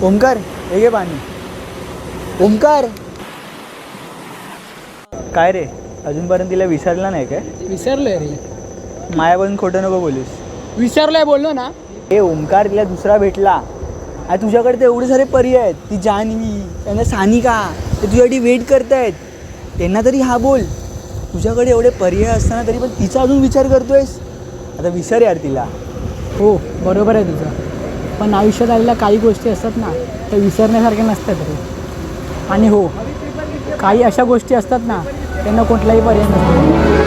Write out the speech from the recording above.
ओमकार हे घे पाणी. ओमकार काय रे अजूनपर्यंत तिला विसरला नाही काय? विसरलोय रे. मायापासून खोटं नको बोलूस. विसरलोय बोललो ना. हे ओमकार तिला दुसरा भेटला आणि तुझ्याकडे तर एवढे सारे पर्याय आहेत. ती जान्हवी त्यांना सानिका ते तुझ्यासाठी वेट करतायत. त्यांना तरी हा बोल. तुझ्याकडे एवढे पर्याय असताना तरी पण तिचा अजून विचार करतोयस. आता विसर यार तिला. हो बरोबर आहे तुझं. पण आयुष्यात आलेल्या काही गोष्टी असतात ना त्या विसरण्यासारख्या नसतात रे. आणि हो काही अशा गोष्टी असतात ना त्यांना कुठलाही पर्याय नसतो.